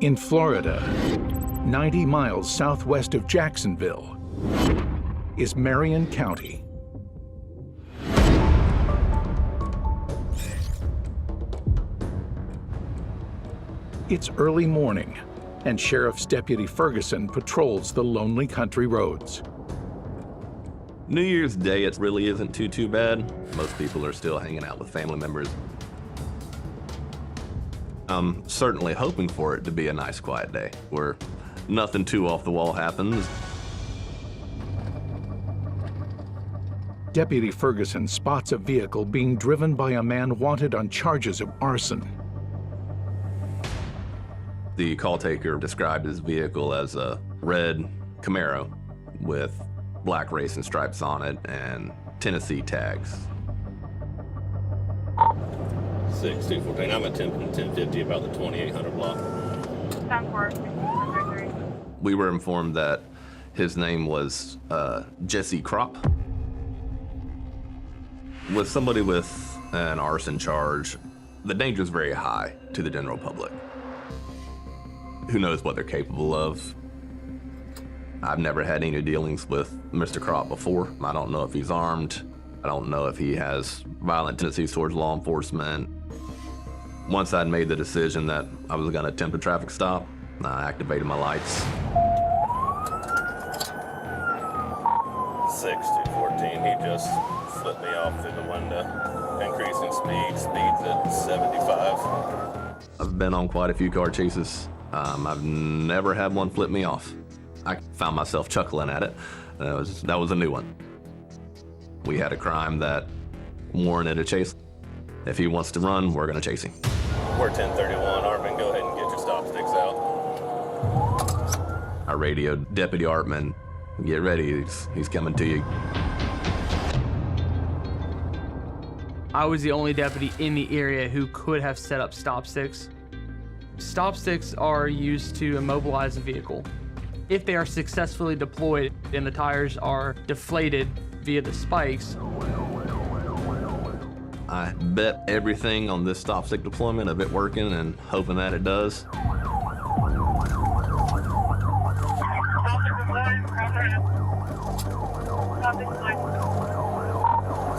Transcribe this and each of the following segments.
In Florida, 90 miles southwest of Jacksonville, is Marion County. It's early morning, and Sheriff's Deputy Ferguson patrols the lonely country roads. New Year's Day, it really isn't too bad. Most people are still hanging out with family members. I'm certainly hoping for it to be a nice, quiet day where nothing too off the wall happens. Deputy Ferguson spots a vehicle being driven by a man wanted on charges of arson. The call taker described his vehicle as a red Camaro with black racing stripes on it and Tennessee tags. 6214, I'm at 1050 about the 2800 block. We were informed that his name was Jesse Kropp. With somebody with an arson charge, the danger is very high to the general public. Who knows what they're capable of? I've never had any dealings with Mr. Kropp before. I don't know if he's armed. I don't know if he has violent tendencies towards law enforcement. Once I'd made the decision that I was gonna attempt a traffic stop, I activated my lights. 6214, he just flipped me off through the window. Increasing speed's at 75. I've been on quite a few car chases. I've never had one flip me off. I found myself chuckling at it. That was a new one. We had a crime that warranted a chase. If he wants to run, we're gonna chase him. We're 1031, Artman, go ahead and get your stop sticks out. I radioed Deputy Artman, get ready, he's coming to you. I was the only deputy in the area who could have set up stop sticks. Stop sticks are used to immobilize a vehicle. If they are successfully deployed and the tires are deflated via the spikes. I bet everything on this stop stick deployment of it working and hoping that it does.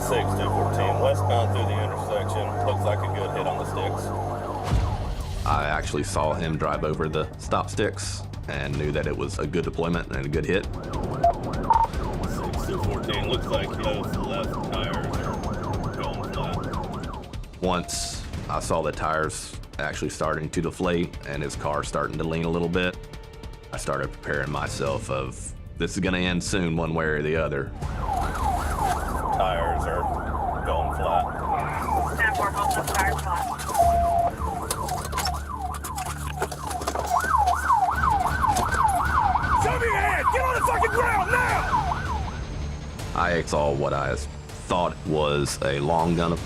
6214, westbound through the intersection. Looks like a good hit on the sticks. I actually saw him drive over the stop sticks and knew that it was a good deployment and a good hit. 6214, looks like those left tires are going flat. Once I saw the tires actually starting to deflate and his car starting to lean a little bit, I started preparing myself of this is gonna end soon one way or the other. Tires are going flat. Show me your hand! Get on the fucking ground now! I saw what I thought was a long gun.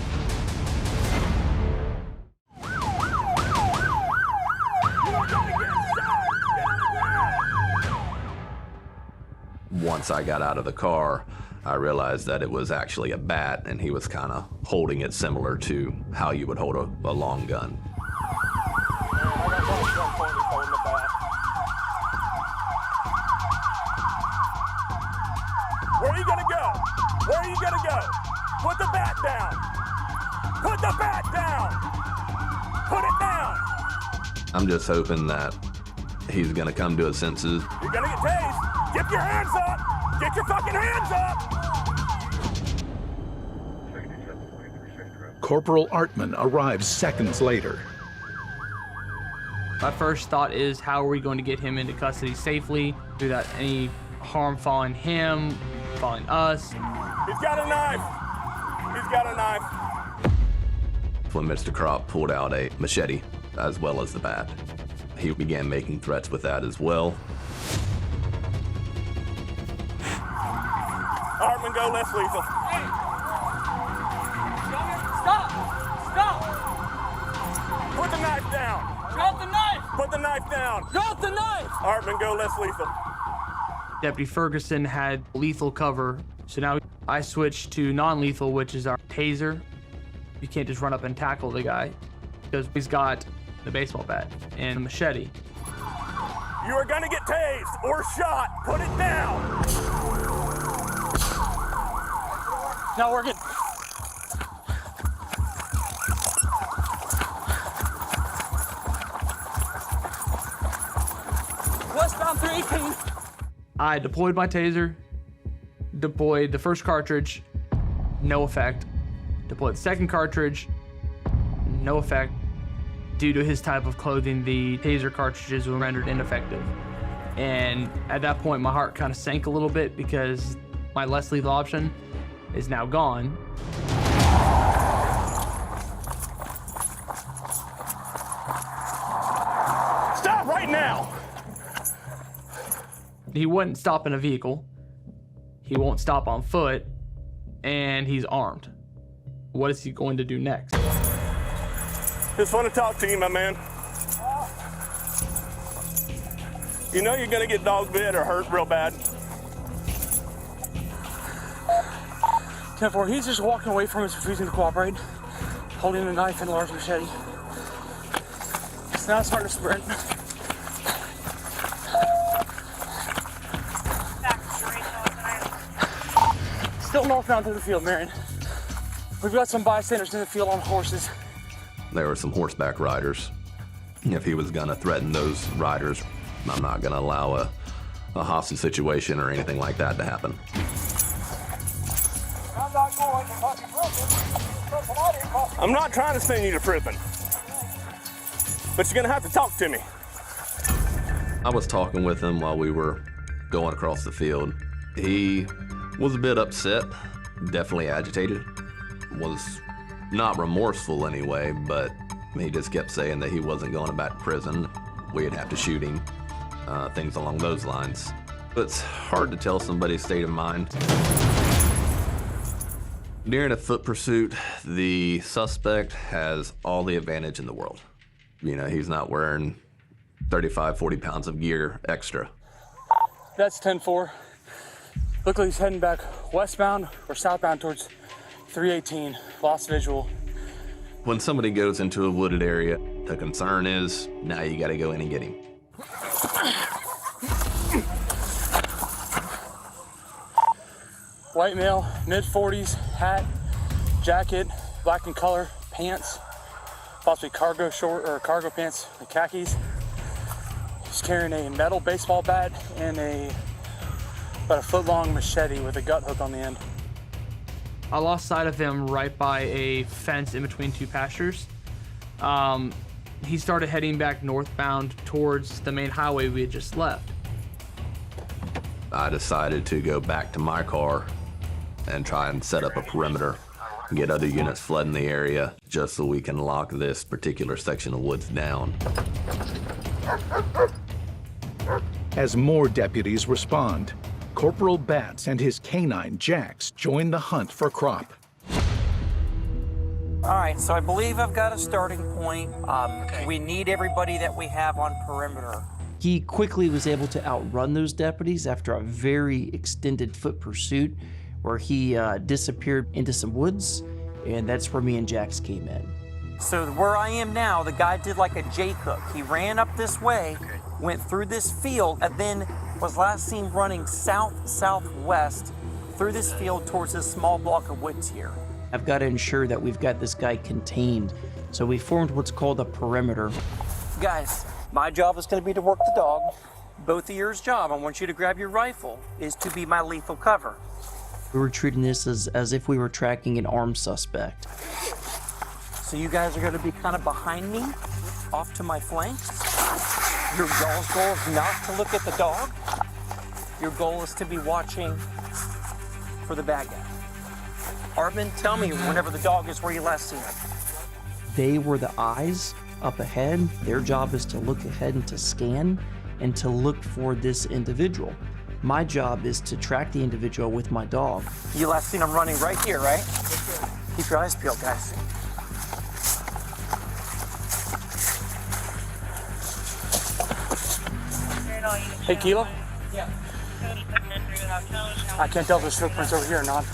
Once I got out of the car, I realized that it was actually a bat, and he was kind of holding it similar to how you would hold a long gun. Where are you gonna go? Where are you gonna go? Put the bat down! Put the bat down! Put it down! I'm just hoping that he's gonna come to his senses. You're gonna get tased! Get your hands up! Get your fucking hands up! Corporal Artman arrives seconds later. My first thought is, how are we going to get him into custody safely without any harm falling him, falling us? He's got a knife! He's got a knife! When Mr. Kropp pulled out a machete, as well as the bat, he began making threats with that as well. Artman, go less lethal. Stop! Stop! Put the knife down! Drop the knife! Put the knife down! Drop the knife! Artman, go less lethal. Deputy Ferguson had lethal cover, so now I switched to non-lethal, which is our taser. You can't just run up and tackle the guy because he's got the baseball bat, and a machete. You are gonna get tased or shot. Put it down. Not working. Westbound 318. I deployed my taser, deployed the first cartridge, no effect. Deployed the second cartridge, no effect. Due to his type of clothing, the taser cartridges were rendered ineffective. And at that point, my heart kind of sank a little bit because my less lethal option is now gone. Stop right now. He wouldn't stop in a vehicle. He won't stop on foot, and he's armed. What is he going to do next? Just want to talk to you, my man. You know you're gonna get dog bit or hurt real bad. 10-4, he's just walking away from us, refusing to cooperate, holding a knife and a large machete. It's not starting to sprint. Still northbound through the field, Marion. We've got some bystanders in the field on horses. There were some horseback riders. If he was gonna threaten those riders, I'm not gonna allow a hostage situation or anything like that to happen. I'm not trying to send you to prison, but you're gonna have to talk to me. I was talking with him while we were going across the field. He was a bit upset, definitely agitated, was not remorseful anyway, but he just kept saying that he wasn't going back to prison. We'd have to shoot him, things along those lines. But it's hard to tell somebody's state of mind. During a foot pursuit, the suspect has all the advantage in the world. You know, he's not wearing 35, 40 pounds of gear extra. That's 10-4. Look like he's heading back westbound or southbound towards 318. Lost visual. When somebody goes into a wooded area, the concern is now you gotta go in and get him. White male, mid-40s, hat, jacket, black in color, pants, possibly cargo short or cargo pants, and khakis. He's carrying a metal baseball bat and about a foot-long machete with a gut hook on the end. I lost sight of him right by a fence in between two pastures. He started heading back northbound towards the main highway we had just left. I decided to go back to my car and try and set up a perimeter, get other units flooding the area just so we can lock this particular section of woods down. As more deputies respond, Corporal Batts and his canine, Jax, join the hunt for Kropp. All right, so I believe I've got a starting point. We need everybody that we have on perimeter. He quickly was able to outrun those deputies after a very extended foot pursuit where he disappeared into some woods, and that's where me and Jax came in. So where I am now, the guy did like a J-hook. He ran up this way, went through this field, and then was last seen running south-southwest through this field towards this small block of woods here. I've got to ensure that we've got this guy contained, so we formed what's called a perimeter. Guys, my job is going to be to work the dog. Both of yours job, I want you to grab your rifle, is to be my lethal cover. We were treating this as if we were tracking an armed suspect. So you guys are going to be kind of behind me, off to my flanks. Your y'all's goal is not to look at the dog. Your goal is to be watching for the bad guy. Arvin, tell me whenever the dog is where you last seen him. They were the eyes up ahead. Their job is to look ahead and to scan and to look for this individual. My job is to track the individual with my dog. You last seen him running right here, right? Keep your eyes peeled, guys. Hey, Kilo? Yeah. I can't tell if there's footprints over here or not.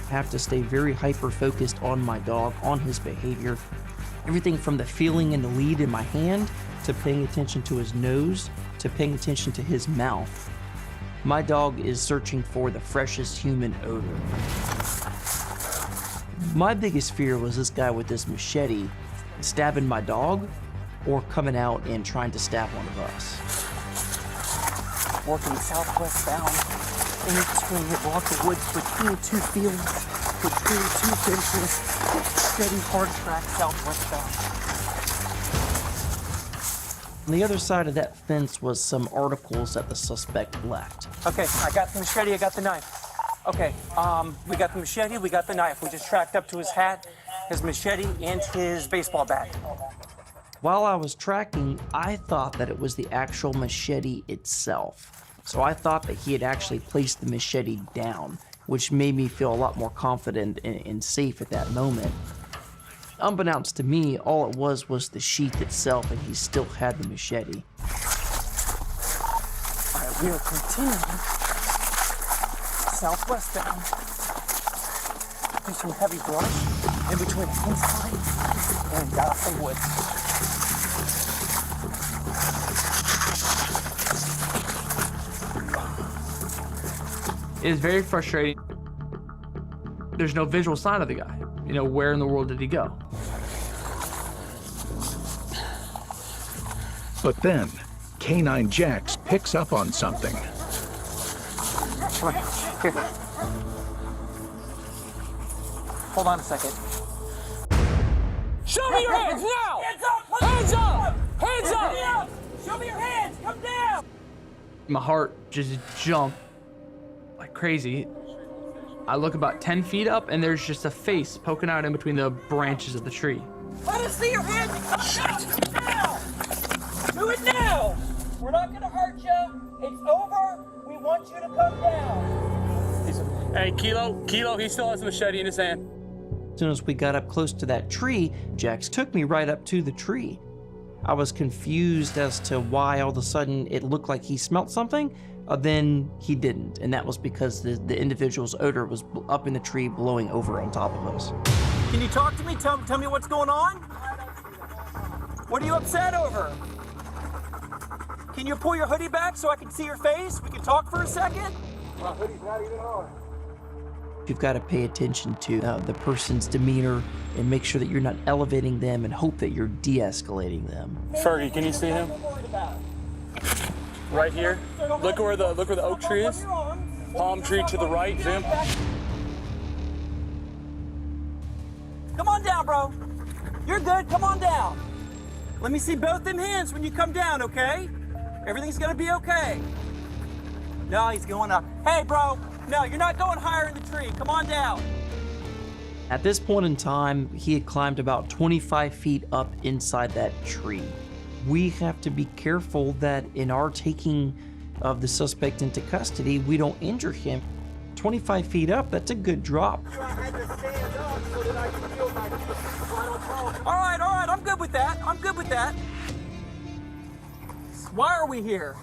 I have to stay very hyper-focused on my dog, on his behavior. Everything from the feeling in the lead in my hand, to paying attention to his nose, to paying attention to his mouth. My dog is searching for the freshest human odor. My biggest fear was this guy with this machete stabbing my dog or coming out and trying to stab one of us. Working southwest bound in between a block of woods, between two fields, between two fences, steady hard track southwest bound. On the other side of that fence was some articles that the suspect left. Okay, I got the machete, I got the knife. Okay, we got the machete, we got the knife. We just tracked up to his hat, his machete, and his baseball bat. While I was tracking, I thought that it was the actual machete itself. So I thought that he had actually placed the machete down, which made me feel a lot more confident and safe at that moment. Unbeknownst to me, all it was the sheath itself, and he still had the machete. All right, we are continuing southwest bound through some heavy brush in between a fence line and some woods. It is very frustrating. There's no visual sign of the guy. You know, where in the world did he go? But then, Canine Jax picks up on something. Come on, here. Hold on a second. Show me your hands now! Hands up! Hands up! Hands up! Down! Show me your hands! Come down! My heart just jumped like crazy. I look about 10 feet up and there's just a face poking out in between the branches of the tree. Let us see your hands and come down! Now! Do it now! We're not gonna hurt you. It's over. We want you to come down. Hey, Kilo, he still has a machete in his hand. As soon as we got up close to that tree, Jax took me right up to the tree. I was confused as to why all of a sudden it looked like he smelt something, then he didn't, and that was because the individual's odor was up in the tree blowing over on top of us. Can you talk to me? Tell me what's going on? What are you upset over? Can you pull your hoodie back so I can see your face? We can talk for a second? My hoodie's not even on. You've got to pay attention to the person's demeanor and make sure that you're not elevating them and hope that you're de-escalating them. Fergie, can you see him? Right here. Look where the oak tree is. Palm tree to the right, Jim. Come on down, bro. You're good. Come on down. Let me see both them hands when you come down, okay? Everything's gonna be okay. No, he's going up. Hey, bro. No, you're not going higher in the tree. Come on down. At this point in time, he had climbed about 25 feet up inside that tree. We have to be careful that in our taking of the suspect into custody, we don't injure him. 25 feet up, that's a good drop. I had to stand up so that I could feel my feet. All right, I'm good with that. I'm good with that. Why are we here?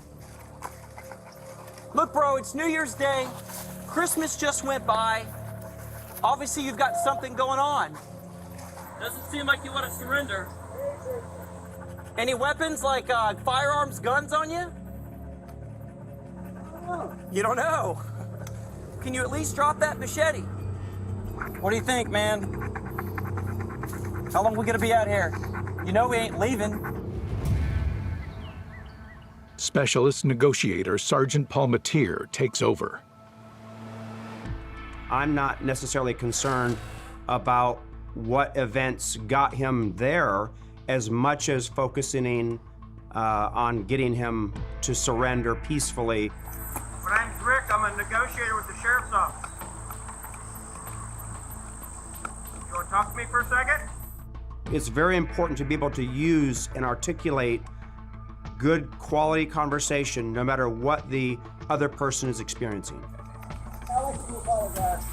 Look, bro, it's New Year's Day. Christmas just went by. Obviously, you've got something going on. Doesn't seem like you want to surrender. Any weapons like firearms, guns on you? You don't know. Can you at least drop that machete? What do you think, man? How long we gonna be out here? You know we ain't leaving. Specialist negotiator Sergeant Palmatier takes over. I'm not necessarily concerned about what events got him there as much as focusing on getting him to surrender peacefully. My name's Rick. I'm a negotiator with the sheriff's office. You want to talk to me for a second? It's very important to be able to use and articulate good quality conversation no matter what the other person is experiencing. Alex, you apologize.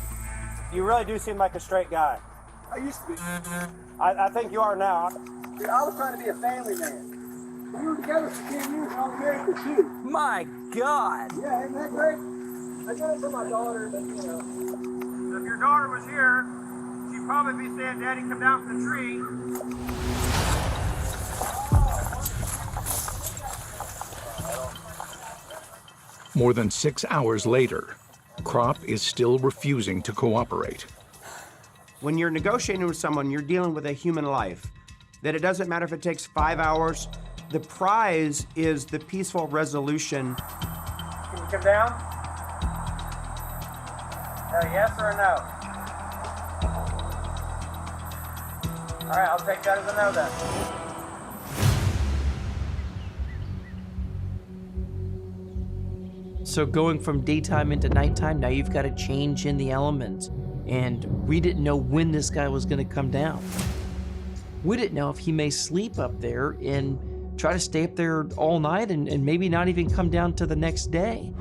You really do seem like a straight guy. I used to be. I think you are now. Dude, I was trying to be a family man. We were together for 10 years and I was married for 2. My God. Yeah, isn't that great? I got it for my daughter, but you know. If your daughter was here, she'd probably be saying, Daddy, come down from the tree. More than 6 hours later, Kropp is still refusing to cooperate. When you're negotiating with someone, you're dealing with a human life. That it doesn't matter if it takes 5 hours. The prize is the peaceful resolution. Can you come down? Yes or a no? All right, I'll take that as a no then. So going from daytime into nighttime, now you've got a change in the elements. And we didn't know when this guy was going to come down. We didn't know if he may sleep up there and try to stay up there all night and maybe not even come down to the next day.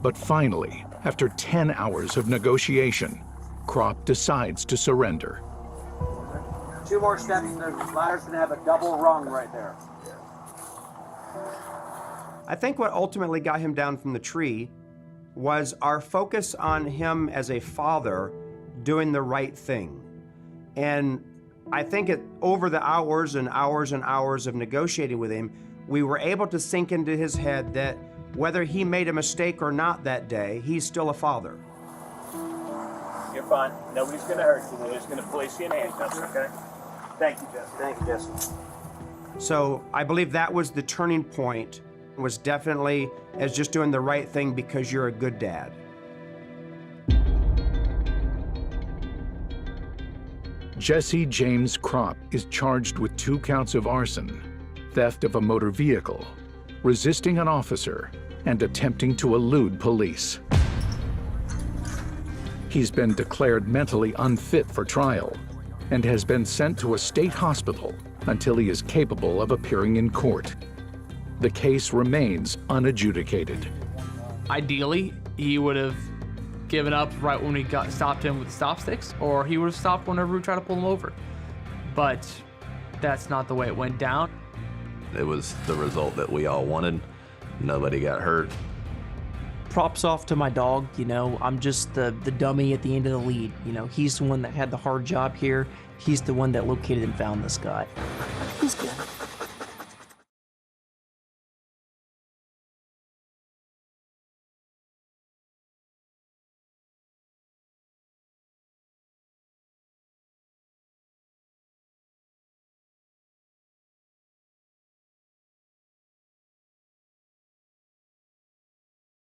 But finally, after 10 hours of negotiation, Kropp decides to surrender. 2 more steps and the ladder's gonna have a double rung right there. I think what ultimately got him down from the tree was our focus on him as a father doing the right thing. And I think over the hours and hours and hours of negotiating with him, we were able to sink into his head that whether he made a mistake or not that day, he's still a father. You're fine. Nobody's gonna hurt you. They're just gonna place you in handcuffs, okay? Thank you, Jesse. Thank you, Jesse. So I believe that was the turning point, was definitely as just doing the right thing because you're a good dad. Jesse James Kropp is charged with 2 counts of arson, theft of a motor vehicle, resisting an officer, and attempting to elude police. He's been declared mentally unfit for trial and has been sent to a state hospital until he is capable of appearing in court. The case remains unadjudicated. Ideally, he would have given up right when we stopped him with the stop sticks, or he would have stopped whenever we tried to pull him over. But that's not the way it went down. It was the result that we all wanted. Nobody got hurt. Props off to my dog, you know, I'm just the dummy at the end of the lead. You know, he's the one that had the hard job here. He's the one that located and found this guy. He's good.